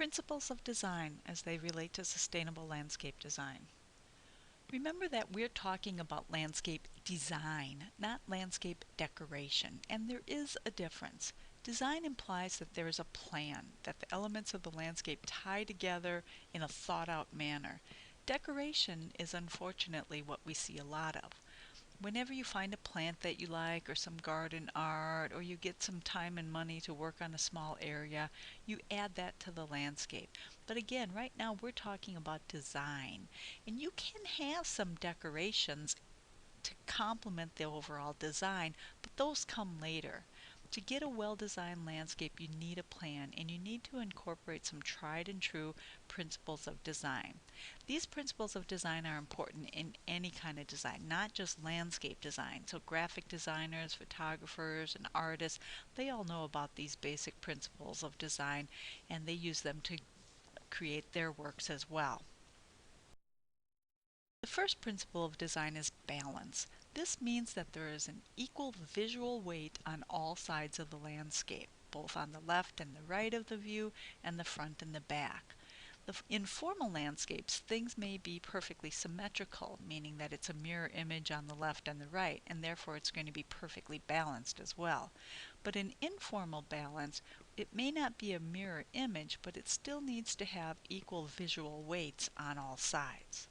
Principles of design as they relate to sustainable landscape design. Remember that we're talking about landscape design, not landscape decoration, and there is a difference. Design implies that there is a plan, that the elements of the landscape tie together in a thought out manner. Decoration is unfortunately what we see a lot of. Whenever you find a plant that you like or some garden art or you get some time and money to work on a small area, you add that to the landscape. But again, right now we're talking about design, and you can have some decorations to complement the overall design, but those come later. To get a well-designed landscape, you need a plan and you need to incorporate some tried and true principles of design. These principles of design are important in any kind of design, not just landscape design. So graphic designers, photographers, and artists, they all know about these basic principles of design and they use them to create their works as well. The first principle of design is balance. This means that there is an equal visual weight on all sides of the landscape, both on the left and the right of the view and the front and the back. In formal landscapes, things may be perfectly symmetrical, meaning that it's a mirror image on the left and the right, and therefore it's going to be perfectly balanced as well. But in informal balance, it may not be a mirror image, but it still needs to have equal visual weights on all sides.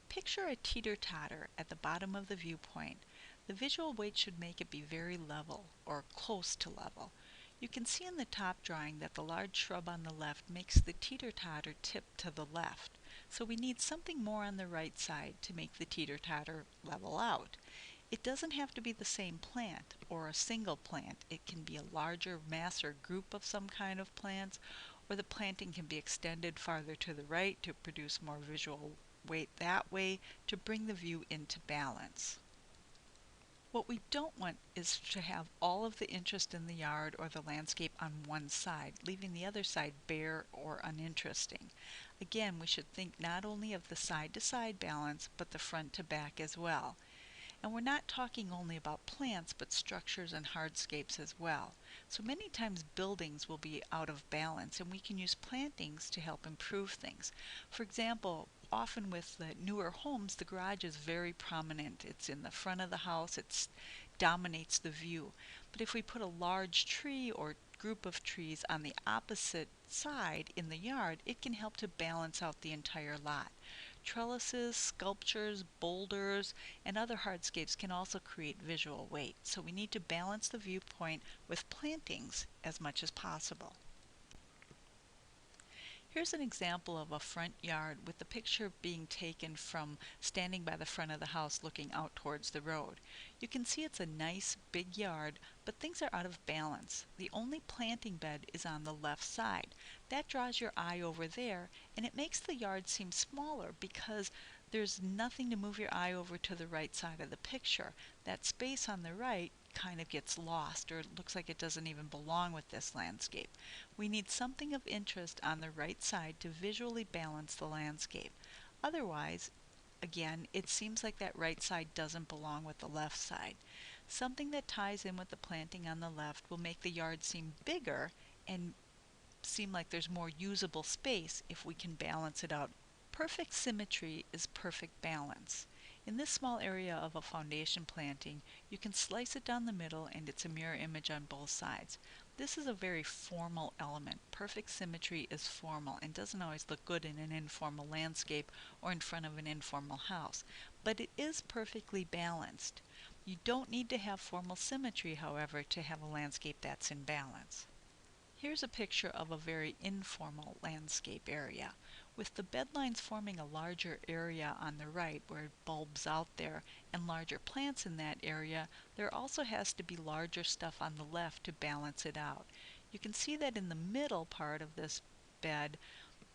Picture a teeter-totter at the bottom of the viewpoint. The visual weight should make it be very level, or close to level. You can see in the top drawing that the large shrub on the left makes the teeter-totter tip to the left. So we need something more on the right side to make the teeter-totter level out. It doesn't have to be the same plant or a single plant. It can be a larger mass or group of some kind of plants, or the planting can be extended farther to the right to produce more visual weight that way to bring the view into balance. What we don't want is to have all of the interest in the yard or the landscape on one side, leaving the other side bare or uninteresting. Again, we should think not only of the side-to-side balance, but the front-to-back as well. And we're not talking only about plants, but structures and hardscapes as well. So many times buildings will be out of balance, and we can use plantings to help improve things. For example, often with the newer homes, the garage is very prominent. It's in the front of the house, it dominates the view. But if we put a large tree or group of trees on the opposite side in the yard, it can help to balance out the entire lot. Trellises, sculptures, boulders, and other hardscapes can also create visual weight, so we need to balance the viewpoint with plantings as much as possible. Here's an example of a front yard with the picture being taken from standing by the front of the house looking out towards the road. You can see it's a nice big yard, but things are out of balance. The only planting bed is on the left side. That draws your eye over there, and it makes the yard seem smaller because there's nothing to move your eye over to the right side of the picture. That space on the right kind of gets lost, or it looks like it doesn't even belong with this landscape. We need something of interest on the right side to visually balance the landscape. Otherwise, again, it seems like that right side doesn't belong with the left side. Something that ties in with the planting on the left will make the yard seem bigger and seem like there's more usable space if we can balance it out. Perfect symmetry is perfect balance. In this small area of a foundation planting, you can slice it down the middle and it's a mirror image on both sides. This is a very formal element. Perfect symmetry is formal and doesn't always look good in an informal landscape or in front of an informal house, but it is perfectly balanced. You don't need to have formal symmetry, however, to have a landscape that's in balance. Here's a picture of a very informal landscape area, with the bedlines forming a larger area on the right where it bulbs out there and larger plants in that area. There also has to be larger stuff on the left to balance it out. You can see that in the middle part of this bed,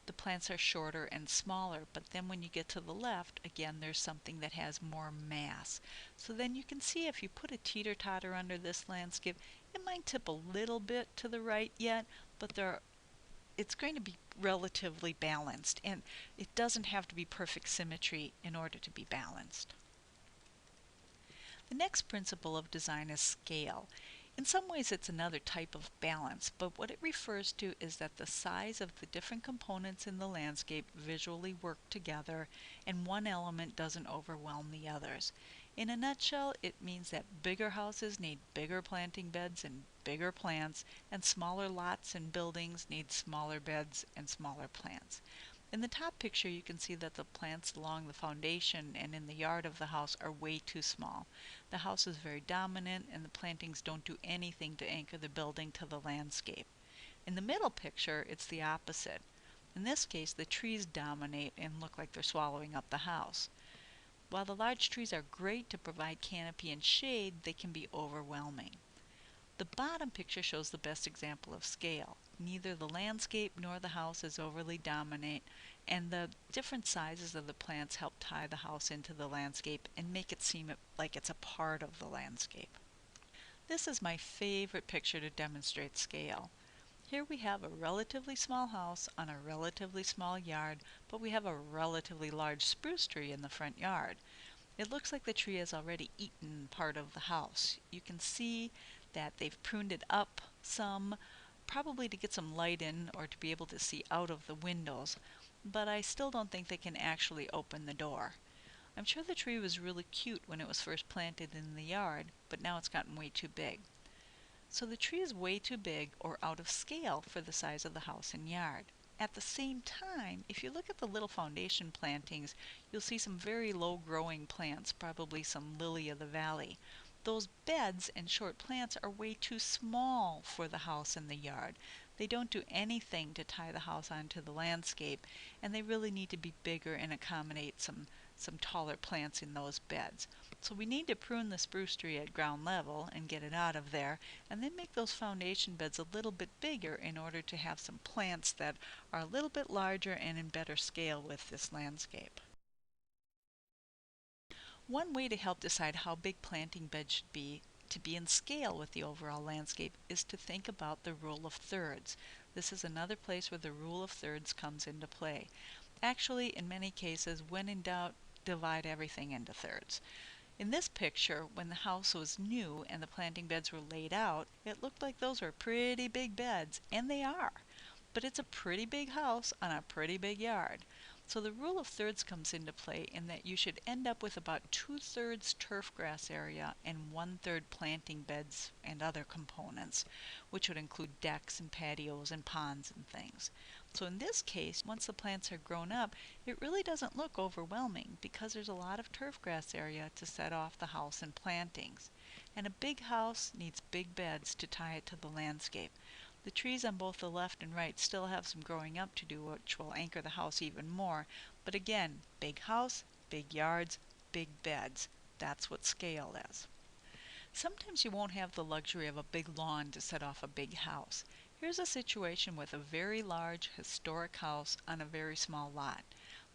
the plants are shorter and smaller, but then when you get to the left, again, there's something that has more mass. So then you can see if you put a teeter-totter under this landscape, it might tip a little bit to the right yet, but it's going to be relatively balanced, and it doesn't have to be perfect symmetry in order to be balanced. The next principle of design is scale. In some ways, it's another type of balance, but what it refers to is that the size of the different components in the landscape visually work together and one element doesn't overwhelm the others. In a nutshell, it means that bigger houses need bigger planting beds and bigger plants, and smaller lots and buildings need smaller beds and smaller plants. In the top picture, you can see that the plants along the foundation and in the yard of the house are way too small. The house is very dominant, and the plantings don't do anything to anchor the building to the landscape. In the middle picture, it's the opposite. In this case, the trees dominate and look like they're swallowing up the house. While the large trees are great to provide canopy and shade, they can be overwhelming. The bottom picture shows the best example of scale. Neither the landscape nor the house is overly dominant, and the different sizes of the plants help tie the house into the landscape and make it seem like it's a part of the landscape. This is my favorite picture to demonstrate scale. Here we have a relatively small house on a relatively small yard, but we have a relatively large spruce tree in the front yard. It looks like the tree has already eaten part of the house. You can see that they've pruned it up some, probably to get some light in or to be able to see out of the windows, but I still don't think they can actually open the door. I'm sure the tree was really cute when it was first planted in the yard, but now it's gotten way too big. So the tree is way too big or out of scale for the size of the house and yard. At the same time, if you look at the little foundation plantings, you'll see some very low growing plants, probably some lily of the valley. Those beds and short plants are way too small for the house and the yard. They don't do anything to tie the house onto the landscape, and they really need to be bigger and accommodate some taller plants in those beds. So we need to prune the spruce tree at ground level and get it out of there, and then make those foundation beds a little bit bigger in order to have some plants that are a little bit larger and in better scale with this landscape. One way to help decide how big planting beds should be to be in scale with the overall landscape is to think about the rule of thirds. This is another place where the rule of thirds comes into play. Actually, in many cases, when in doubt, divide everything into thirds. In this picture, when the house was new and the planting beds were laid out, it looked like those were pretty big beds, and they are. But it's a pretty big house on a pretty big yard. So the rule of thirds comes into play in that you should end up with about 2/3 turf grass area and 1/3 planting beds and other components, which would include decks and patios and ponds and things. So in this case, once the plants are grown up, it really doesn't look overwhelming because there's a lot of turf grass area to set off the house and plantings. And a big house needs big beds to tie it to the landscape. The trees on both the left and right still have some growing up to do, which will anchor the house even more. But again, big house, big yards, big beds. That's what scale is. Sometimes you won't have the luxury of a big lawn to set off a big house. Here's a situation with a very large historic house on a very small lot.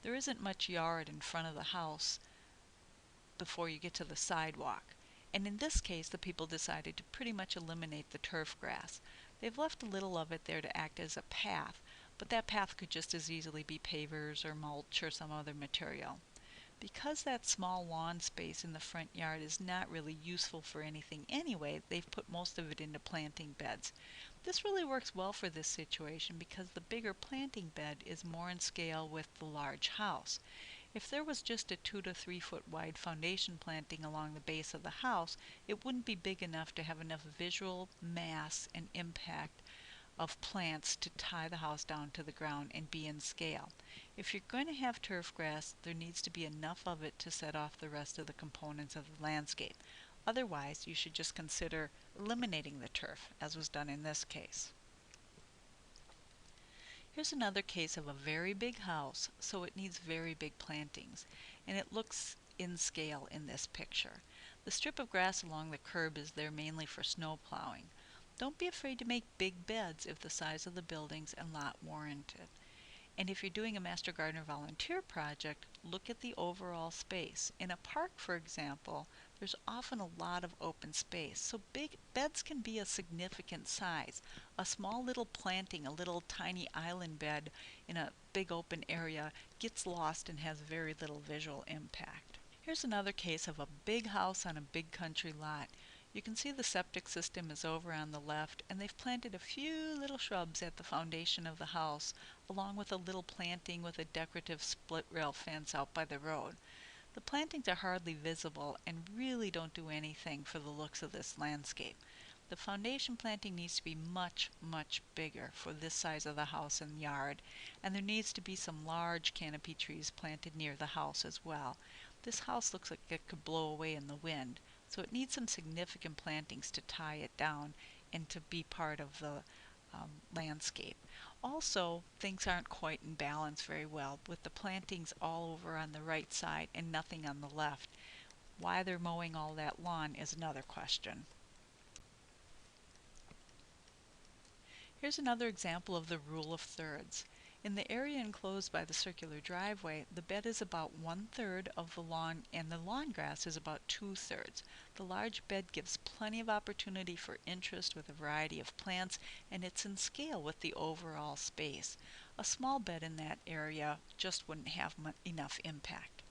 There isn't much yard in front of the house before you get to the sidewalk. And in this case, the people decided to pretty much eliminate the turf grass. They've left a little of it there to act as a path, but that path could just as easily be pavers or mulch or some other material. Because that small lawn space in the front yard is not really useful for anything anyway, they've put most of it into planting beds. This really works well for this situation because the bigger planting bed is more in scale with the large house. If there was just a 2 to 3 foot wide foundation planting along the base of the house, it wouldn't be big enough to have enough visual mass and impact of plants to tie the house down to the ground and be in scale. If you're going to have turf grass, there needs to be enough of it to set off the rest of the components of the landscape. Otherwise, you should just consider eliminating the turf, as was done in this case. Here's another case of a very big house, so it needs very big plantings, and it looks in scale in this picture. The strip of grass along the curb is there mainly for snow plowing. Don't be afraid to make big beds if the size of the buildings and lot warrant it. And if you're doing a Master Gardener volunteer project, look at the overall space. In a park, for example, there's often a lot of open space, so big beds can be a significant size. A small little planting, a little tiny island bed in a big open area gets lost and has very little visual impact. Here's another case of a big house on a big country lot. You can see the septic system is over on the left, and they've planted a few little shrubs at the foundation of the house, along with a little planting with a decorative split rail fence out by the road. The plantings are hardly visible and really don't do anything for the looks of this landscape. The foundation planting needs to be much, much bigger for this size of the house and yard, and there needs to be some large canopy trees planted near the house as well. This house looks like it could blow away in the wind, so it needs some significant plantings to tie it down and to be part of the landscape. Also, things aren't quite in balance very well, with the plantings all over on the right side and nothing on the left. Why they're mowing all that lawn is another question. Here's another example of the rule of thirds. In the area enclosed by the circular driveway, the bed is about 1/3 of the lawn and the lawn grass is about 2/3. The large bed gives plenty of opportunity for interest with a variety of plants, and it's in scale with the overall space. A small bed in that area just wouldn't have enough impact.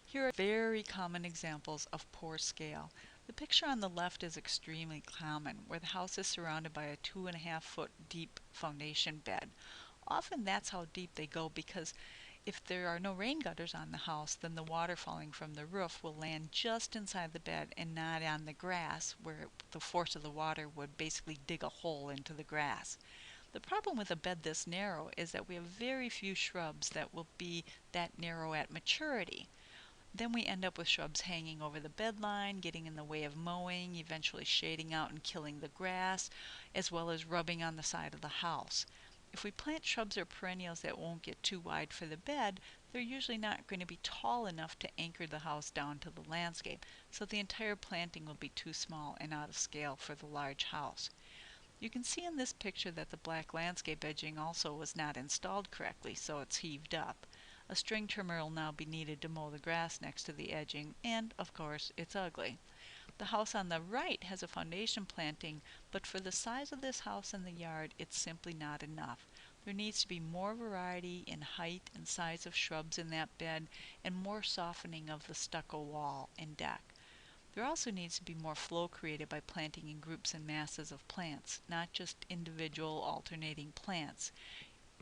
Here are very common examples of poor scale. The picture on the left is extremely common, where the house is surrounded by a 2.5 foot deep foundation bed. Often that's how deep they go because if there are no rain gutters on the house, then the water falling from the roof will land just inside the bed and not on the grass, where the force of the water would basically dig a hole into the grass. The problem with a bed this narrow is that we have very few shrubs that will be that narrow at maturity. Then we end up with shrubs hanging over the bed line, getting in the way of mowing, eventually shading out and killing the grass, as well as rubbing on the side of the house. If we plant shrubs or perennials that won't get too wide for the bed, they're usually not going to be tall enough to anchor the house down to the landscape, so the entire planting will be too small and out of scale for the large house. You can see in this picture that the black landscape edging also was not installed correctly, so it's heaved up. A string trimmer will now be needed to mow the grass next to the edging, and, of course, it's ugly. The house on the right has a foundation planting, but for the size of this house and the yard, it's simply not enough. There needs to be more variety in height and size of shrubs in that bed, and more softening of the stucco wall and deck. There also needs to be more flow created by planting in groups and masses of plants, not just individual alternating plants.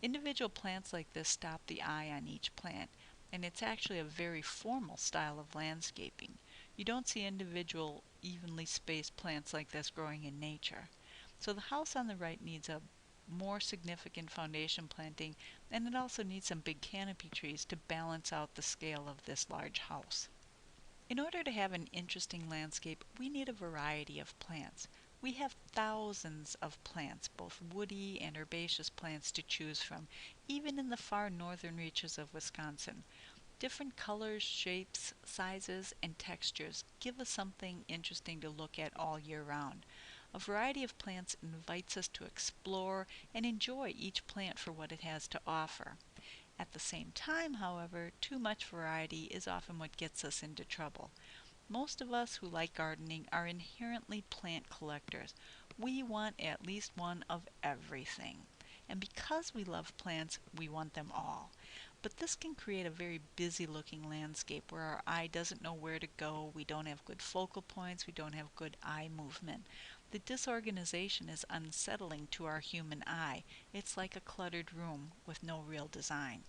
Individual plants like this stop the eye on each plant, and it's actually a very formal style of landscaping. You don't see individual, evenly spaced plants like this growing in nature. So the house on the right needs a more significant foundation planting, and it also needs some big canopy trees to balance out the scale of this large house. In order to have an interesting landscape, we need a variety of plants. We have thousands of plants, both woody and herbaceous plants, to choose from, even in the far northern reaches of Wisconsin. Different colors, shapes, sizes, and textures give us something interesting to look at all year round. A variety of plants invites us to explore and enjoy each plant for what it has to offer. At the same time, however, too much variety is often what gets us into trouble. Most of us who like gardening are inherently plant collectors. We want at least one of everything. And because we love plants, we want them all. But this can create a very busy looking landscape where our eye doesn't know where to go, we don't have good focal points, we don't have good eye movement. The disorganization is unsettling to our human eye. It's like a cluttered room with no real design.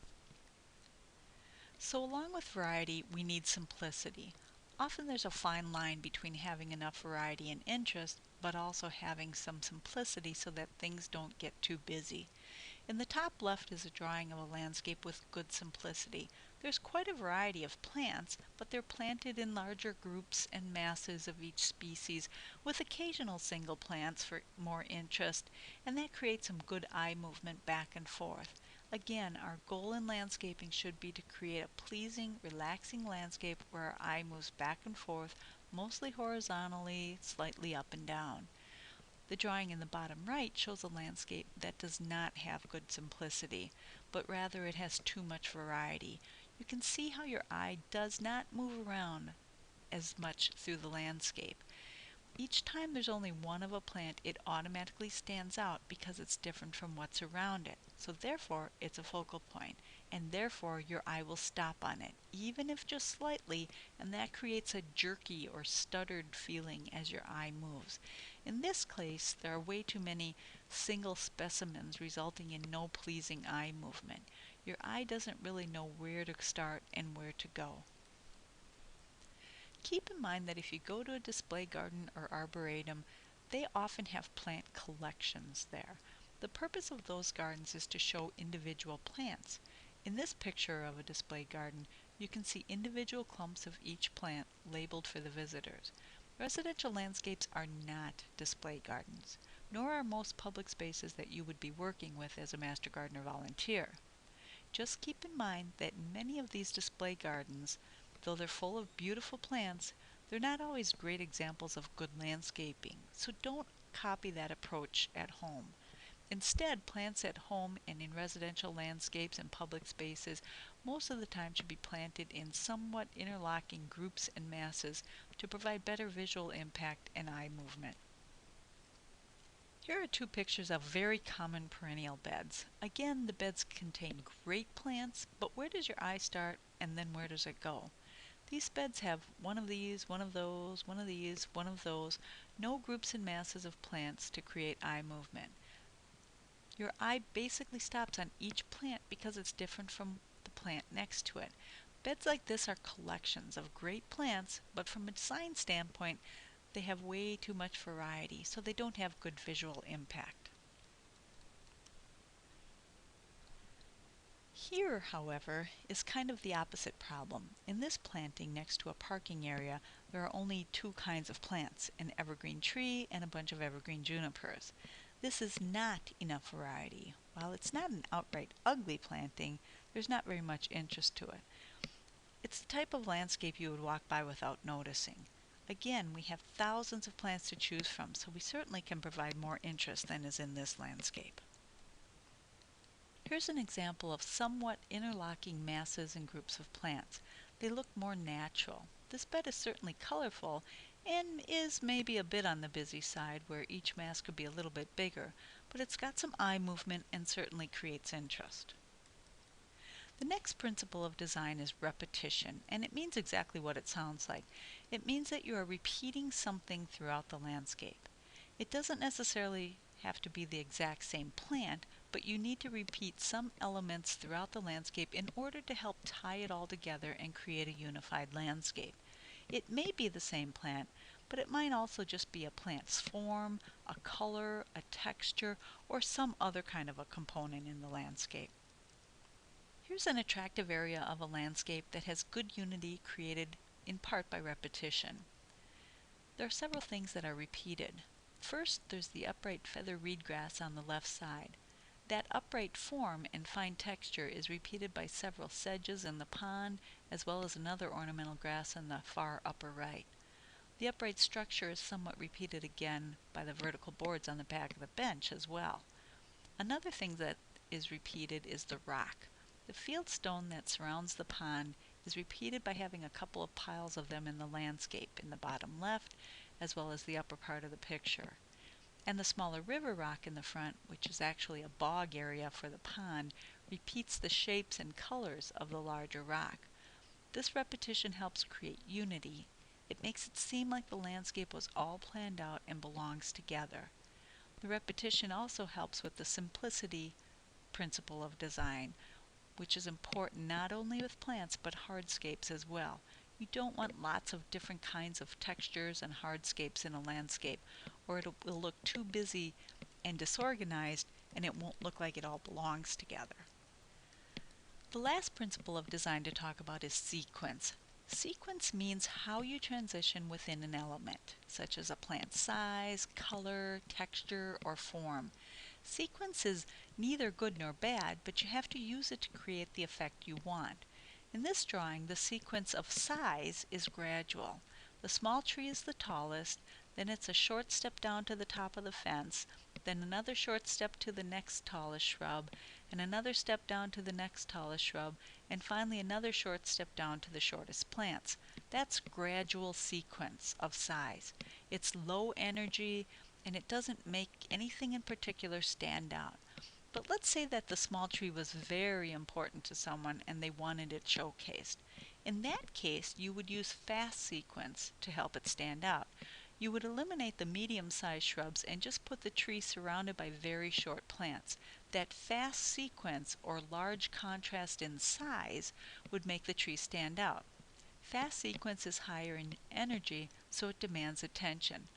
So along with variety, we need simplicity. Often there's a fine line between having enough variety and interest, but also having some simplicity so that things don't get too busy. In the top left is a drawing of a landscape with good simplicity. There's quite a variety of plants, but they're planted in larger groups and masses of each species, with occasional single plants for more interest, and that creates some good eye movement back and forth. Again, our goal in landscaping should be to create a pleasing, relaxing landscape where our eye moves back and forth, mostly horizontally, slightly up and down. The drawing in the bottom right shows a landscape that does not have good simplicity, but rather it has too much variety. You can see how your eye does not move around as much through the landscape. Each time there's only one of a plant, it automatically stands out because it's different from what's around it. So therefore, it's a focal point, and therefore your eye will stop on it, even if just slightly, and that creates a jerky or stuttered feeling as your eye moves. In this case, there are way too many single specimens resulting in no pleasing eye movement. Your eye doesn't really know where to start and where to go. Keep in mind that if you go to a display garden or arboretum, they often have plant collections there. The purpose of those gardens is to show individual plants. In this picture of a display garden, you can see individual clumps of each plant labeled for the visitors. Residential landscapes are not display gardens, nor are most public spaces that you would be working with as a master gardener volunteer. Just keep in mind that many of these display gardens, though they're full of beautiful plants, they're not always great examples of good landscaping, so don't copy that approach at home. Instead, plants at home and in residential landscapes and public spaces most of the time should be planted in somewhat interlocking groups and masses to provide better visual impact and eye movement. Here are two pictures of very common perennial beds. Again, the beds contain great plants, but where does your eye start and then where does it go? These beds have one of these, one of those, one of these, one of those, no groups and masses of plants to create eye movement. Your eye basically stops on each plant because it's different from the plant next to it. Beds like this are collections of great plants, but from a design standpoint, they have way too much variety, so they don't have good visual impact. Here, however, is kind of the opposite problem. In this planting next to a parking area, there are only two kinds of plants, an evergreen tree and a bunch of evergreen junipers. This is not enough variety. While it's not an outright ugly planting, there's not very much interest to it. It's the type of landscape you would walk by without noticing. Again, we have thousands of plants to choose from, so we certainly can provide more interest than is in this landscape. Here's an example of somewhat interlocking masses and groups of plants. They look more natural. This bed is certainly colorful and is maybe a bit on the busy side where each mass could be a little bit bigger, but it's got some eye movement and certainly creates interest. The next principle of design is repetition, and it means exactly what it sounds like. It means that you are repeating something throughout the landscape. It doesn't necessarily have to be the exact same plant, but you need to repeat some elements throughout the landscape in order to help tie it all together and create a unified landscape. It may be the same plant, but it might also just be a plant's form, a color, a texture, or some other kind of a component in the landscape. Here's an attractive area of a landscape that has good unity created in part by repetition. There are several things that are repeated. First, there's the upright feather reed grass on the left side. That upright form and fine texture is repeated by several sedges in the pond, as well as another ornamental grass in the far upper right. The upright structure is somewhat repeated again by the vertical boards on the back of the bench as well. Another thing that is repeated is the rock. The field stone that surrounds the pond is repeated by having a couple of piles of them in the landscape in the bottom left as well as the upper part of the picture. And the smaller river rock in the front, which is actually a bog area for the pond, repeats the shapes and colors of the larger rock. This repetition helps create unity. It makes it seem like the landscape was all planned out and belongs together. The repetition also helps with the simplicity principle of design, which is important not only with plants but hardscapes as well. You don't want lots of different kinds of textures and hardscapes in a landscape, or it will look too busy and disorganized and it won't look like it all belongs together. The last principle of design to talk about is sequence. Sequence means how you transition within an element, such as a plant's size, color, texture, or form. Sequence is neither good nor bad, but you have to use it to create the effect you want. In this drawing, the sequence of size is gradual. The small tree is the tallest, then it's a short step down to the top of the fence, then another short step to the next tallest shrub, and another step down to the next tallest shrub, and finally another short step down to the shortest plants. That's gradual sequence of size. It's low energy and it doesn't make anything in particular stand out. But let's say that the small tree was very important to someone and they wanted it showcased. In that case, you would use fast sequence to help it stand out. You would eliminate the medium-sized shrubs and just put the tree surrounded by very short plants. That fast sequence or large contrast in size would make the tree stand out. Fast sequence is higher in energy, so it demands attention.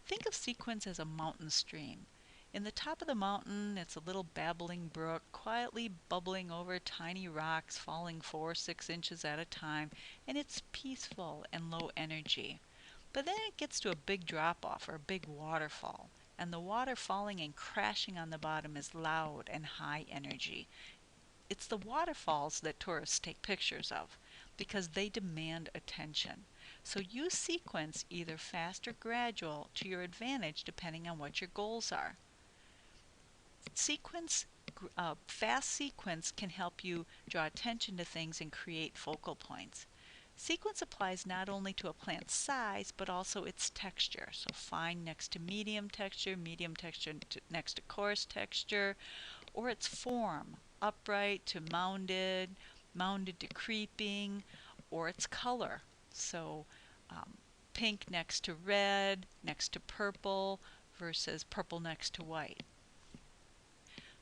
Think of sequence as a mountain stream. In the top of the mountain, it's a little babbling brook, quietly bubbling over tiny rocks, falling 4 or 6 inches at a time, and it's peaceful and low energy. But then it gets to a big drop off or a big waterfall, and the water falling and crashing on the bottom is loud and high energy. It's the waterfalls that tourists take pictures of because they demand attention. So use sequence, either fast or gradual, to your advantage depending on what your goals are. Sequence, fast sequence can help you draw attention to things and create focal points. Sequence applies not only to a plant's size but also its texture. So fine next to medium texture next to coarse texture, or its form, upright to mounded, mounded to creeping, or its color. So um, pink next to red, next to purple, versus purple next to white.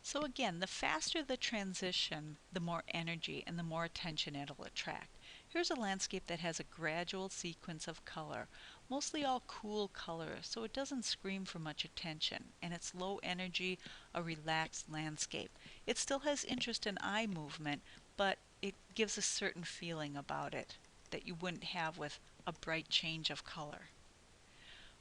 So again, the faster the transition, the more energy and the more attention it'll attract. Here's a landscape that has a gradual sequence of color, mostly all cool colors, so it doesn't scream for much attention, and it's low energy, a relaxed landscape. It still has interest in eye movement, but it gives a certain feeling about it that you wouldn't have with a bright change of color.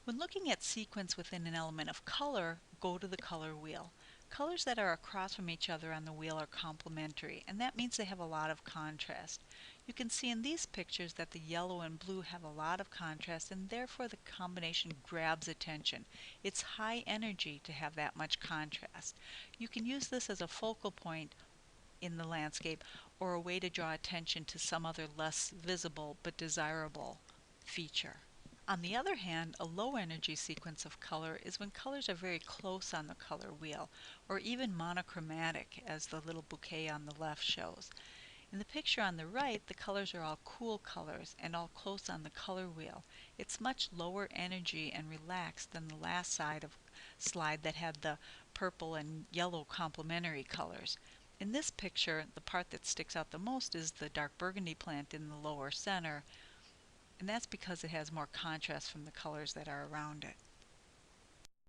When looking at sequence within an element of color, go to the color wheel. Colors that are across from each other on the wheel are complementary, and that means they have a lot of contrast. You can see in these pictures that the yellow and blue have a lot of contrast, and therefore the combination grabs attention. It's high energy to have that much contrast. You can use this as a focal point in the landscape or a way to draw attention to some other less visible but desirable feature. On the other hand, a low energy sequence of color is when colors are very close on the color wheel, or even monochromatic, as the little bouquet on the left shows. In the picture on the right, the colors are all cool colors and all close on the color wheel. It's much lower energy and relaxed than the last slide that had the purple and yellow complementary colors. In this picture, the part that sticks out the most is the dark burgundy plant in the lower center, and that's because it has more contrast from the colors that are around it.